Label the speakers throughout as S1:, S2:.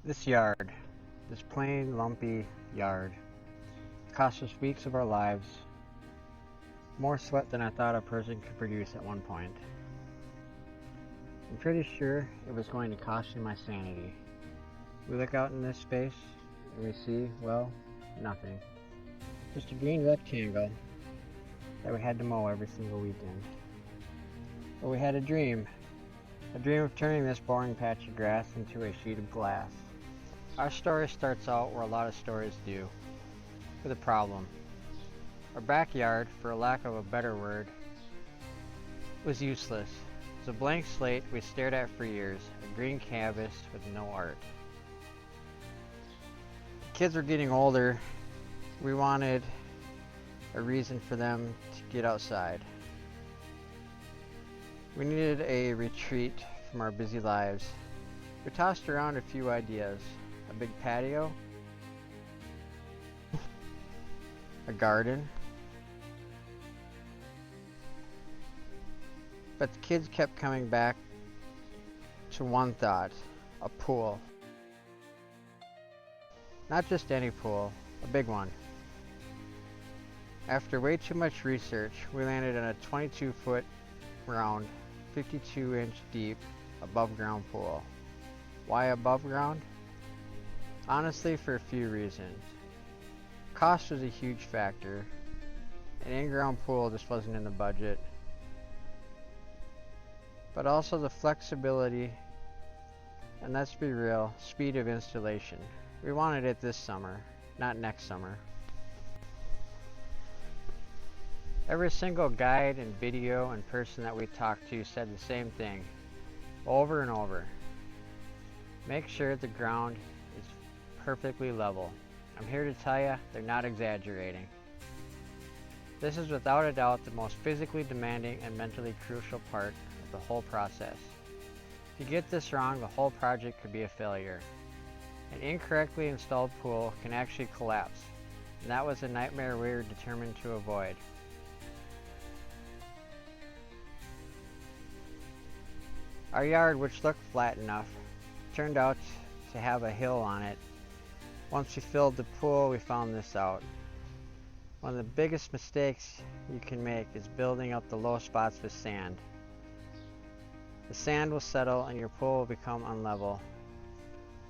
S1: This yard, this plain, lumpy yard, cost us weeks of our lives, more sweat than I thought a person could produce at one point. I'm pretty sure it was going to cost me my sanity. We look out in this space and we see, well, nothing. Just a green rectangle that we had to mow every single weekend. But we had a dream of turning this boring patch of grass into a sheet of glass. Our story starts out where a lot of stories do, with a problem. Our backyard, for lack of a better word, was useless. It was a blank slate we stared at for years, a green canvas with no art. The kids were getting older. We wanted a reason for them to get outside. We needed a retreat from our busy lives. We tossed around a few ideas. A big patio, a garden, but the kids kept coming back to one thought: a pool. Not just any pool, a big one. After way too much research, we landed on a 22-foot round, 52-inch deep, above ground pool. Why above ground? Honestly, for a few reasons. Cost was a huge factor. An in-ground pool just wasn't in the budget. But also the flexibility, and let's be real, speed of installation. We wanted it this summer, not next summer. Every single guide and video and person that we talked to said the same thing, over and over. Make sure the ground is perfectly level. I'm here to tell you, they're not exaggerating. This is without a doubt the most physically demanding and mentally crucial part of the whole process. If you get this wrong, the whole project could be a failure. An incorrectly installed pool can actually collapse, and that was a nightmare we were determined to avoid. Our yard, which looked flat enough, turned out to have a hill on it. Once we filled the pool, we found this out. One of the biggest mistakes you can make is building up the low spots with sand. The sand will settle and your pool will become unlevel,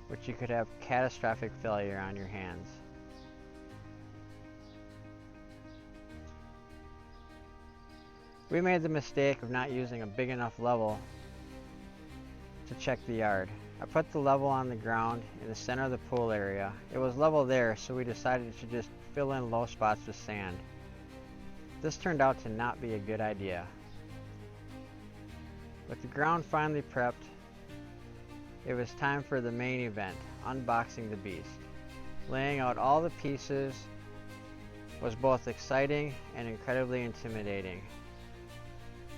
S1: which you could have catastrophic failure on your hands. We made the mistake of not using a big enough level to check the yard. I put the level on the ground in the center of the pool area. It was level there, so we decided to just fill in low spots with sand. This turned out to not be a good idea. With the ground finally prepped, it was time for the main event, unboxing the beast. Laying out all the pieces was both exciting and incredibly intimidating.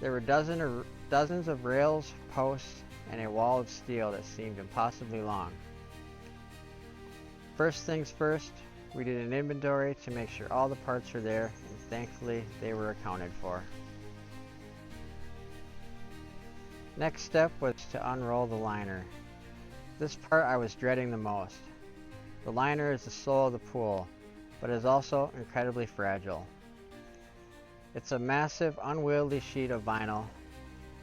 S1: There were dozens of rails, posts, and a wall of steel that seemed impossibly long. First things first, we did an inventory to make sure all the parts were there, and thankfully they were accounted for. Next step was to unroll the liner. This part I was dreading the most. The liner is the soul of the pool, but is also incredibly fragile. It's a massive, unwieldy sheet of vinyl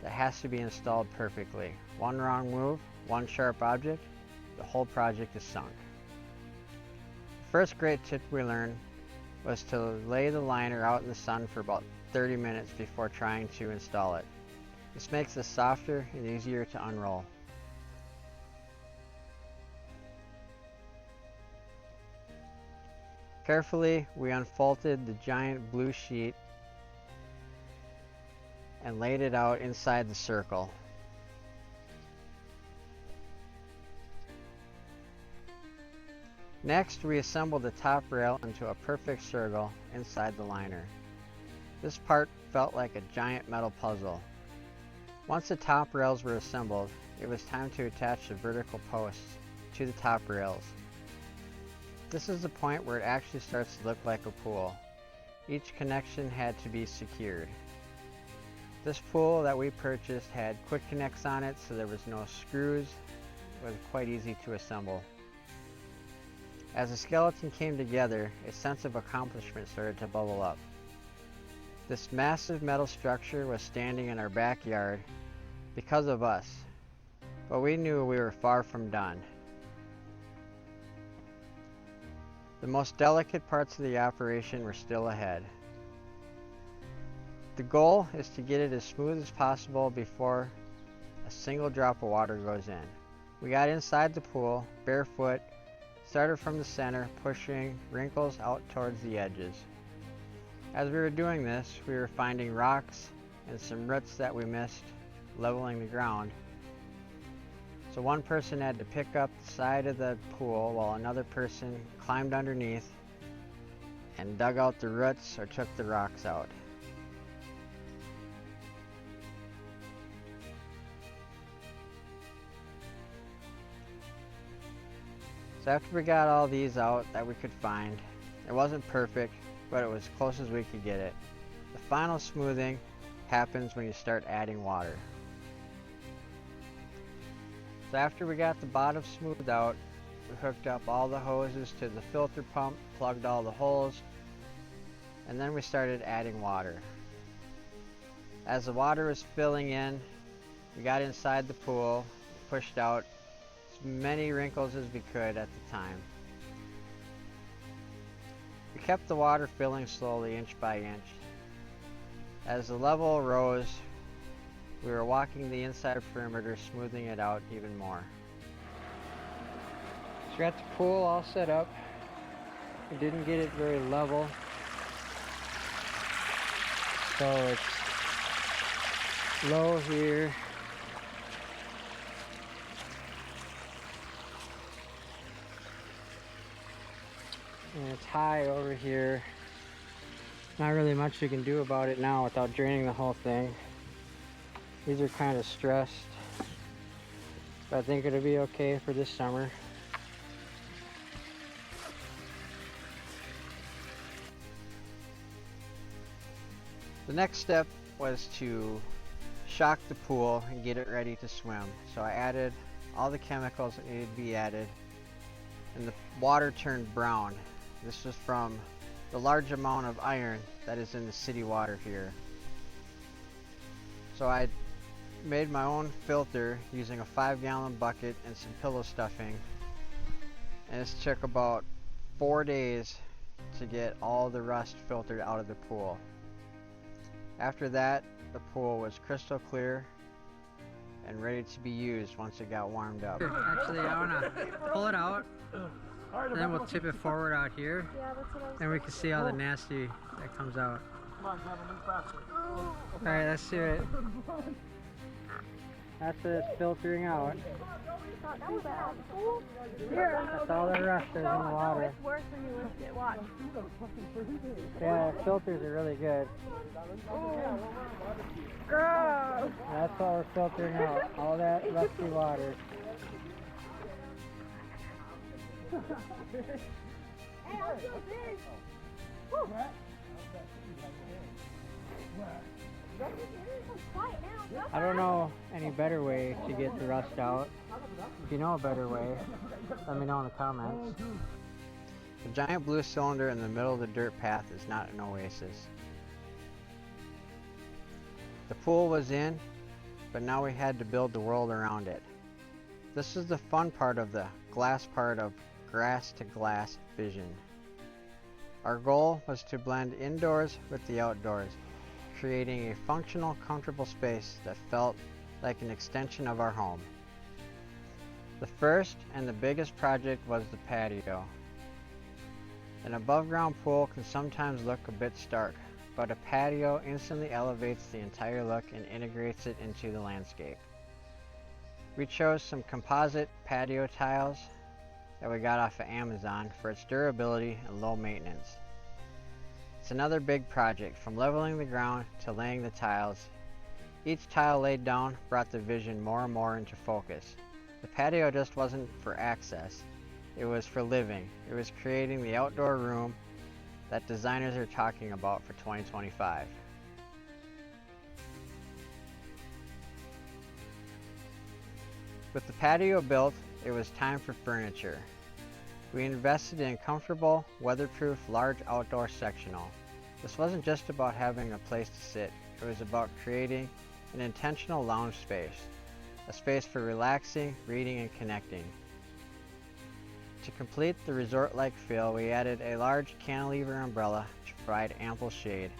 S1: that has to be installed perfectly. One wrong move, one sharp object, the whole project is sunk. The first great tip we learned was to lay the liner out in the sun for about 30 minutes before trying to install it. This makes it softer and easier to unroll. Carefully, we unfolded the giant blue sheet and laid it out inside the circle. Next, we assembled the top rail into a perfect circle inside the liner. This part felt like a giant metal puzzle. Once the top rails were assembled, it was time to attach the vertical posts to the top rails. This is the point where it actually starts to look like a pool. Each connection had to be secured. This pool that we purchased had quick connects on it, so there was no screws. It was quite easy to assemble. As the skeleton came together, a sense of accomplishment started to bubble up. This massive metal structure was standing in our backyard because of us, but we knew we were far from done. The most delicate parts of the operation were still ahead. The goal is to get it as smooth as possible before a single drop of water goes in. We got inside the pool, barefoot, started from the center, pushing wrinkles out towards the edges. As we were doing this, we were finding rocks and some roots that we missed leveling the ground. So one person had to pick up the side of the pool while another person climbed underneath and dug out the roots or took the rocks out. So after we got all these out that we could find, it wasn't perfect, but it was as close as we could get it. The final smoothing happens when you start adding water. So after we got the bottom smoothed out, we hooked up all the hoses to the filter pump, plugged all the holes, and then we started adding water. As the water was filling in, we got inside the pool, pushed out as many wrinkles as we could at the time. We kept the water filling slowly, inch by inch. As the level rose, we were walking the inside perimeter, smoothing it out even more. So we got the pool all set up. We didn't get it very level, so it's low here. And it's high over here. Not really much you can do about it now without draining the whole thing. These are kind of stressed, but I think it'll be okay for this summer. The next step was to shock the pool and get it ready to swim. So I added all the chemicals that needed to be added, and the water turned brown. This was from the large amount of iron that is in the city water here. So I made my own filter using a 5-gallon bucket and some pillow stuffing, and this took about 4 days to get all the rust filtered out of the pool. After that, the pool was crystal clear and ready to be used once it got warmed up. Actually, I want to pull it out, and then we'll tip it forward out here, and we can see all the nasty that comes out. Alright, let's do it. That's what it's filtering out. That's all the rust is in the water.
S2: It's worse when you lift it. Watch.
S1: Yeah, the filters are really good.
S2: Gross.
S1: That's what we're filtering out, all that rusty water.
S2: Hey, I'm so big.
S1: I don't know any better way to get the rust out. If you know a better way, let me know in the comments. The giant blue cylinder in the middle of the dirt path is not an Oasis. The pool was in, but now we had to build the world around it. This is the fun part of the glass part of grass to glass vision. Our goal was to blend indoors with the outdoors, creating a functional, comfortable space that felt like an extension of our home. The first and the biggest project was the patio. An above-ground pool can sometimes look a bit stark, but a patio instantly elevates the entire look and integrates it into the landscape. We chose some composite patio tiles that we got off of Amazon for its durability and low maintenance. It's another big project, from leveling the ground to laying the tiles. Each tile laid down brought the vision more and more into focus. The patio just wasn't for access, it was for living. It was creating the outdoor room that designers are talking about for 2025. With the patio built, it was time for furniture. We invested in comfortable, weatherproof, large outdoor sectional. This wasn't just about having a place to sit, it was about creating an intentional lounge space, a space for relaxing, reading, and connecting. To complete the resort-like feel, we added a large cantilever umbrella to provide ample shade,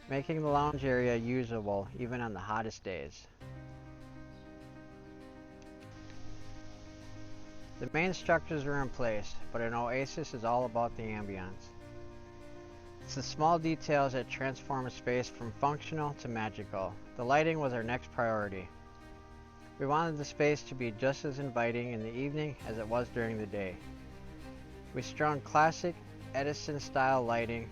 S1: making the lounge area usable even on the hottest days. The main structures were in place, but an Oasis is all about the ambience. It's the small details that transform a space from functional to magical. The lighting was our next priority. We wanted the space to be just as inviting in the evening as it was during the day. We strung classic Edison-style lighting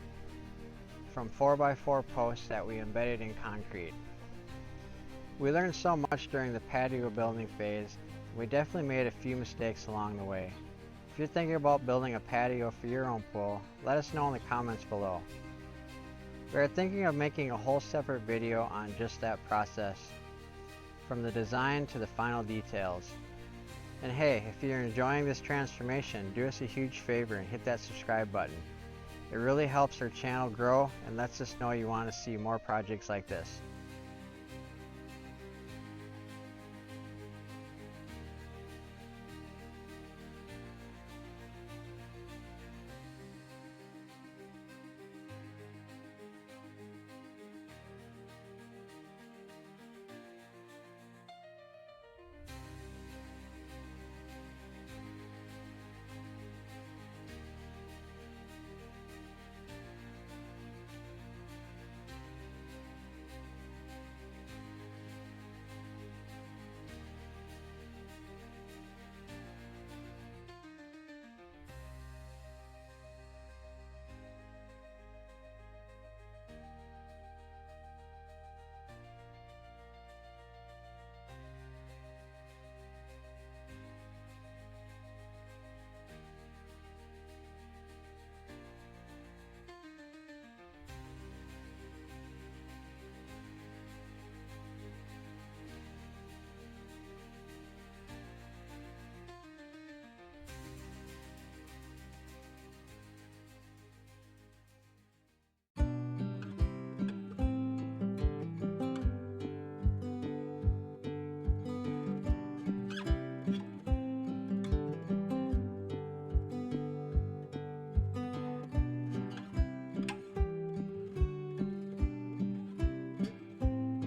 S1: from 4x4 posts that we embedded in concrete. We learned so much during the patio building phase. We definitely made a few mistakes along the way. If you're thinking about building a patio for your own pool, let us know in the comments below. We are thinking of making a whole separate video on just that process, from the design to the final details. And hey, if you're enjoying this transformation, do us a huge favor and hit that subscribe button. It really helps our channel grow and lets us know you want to see more projects like this.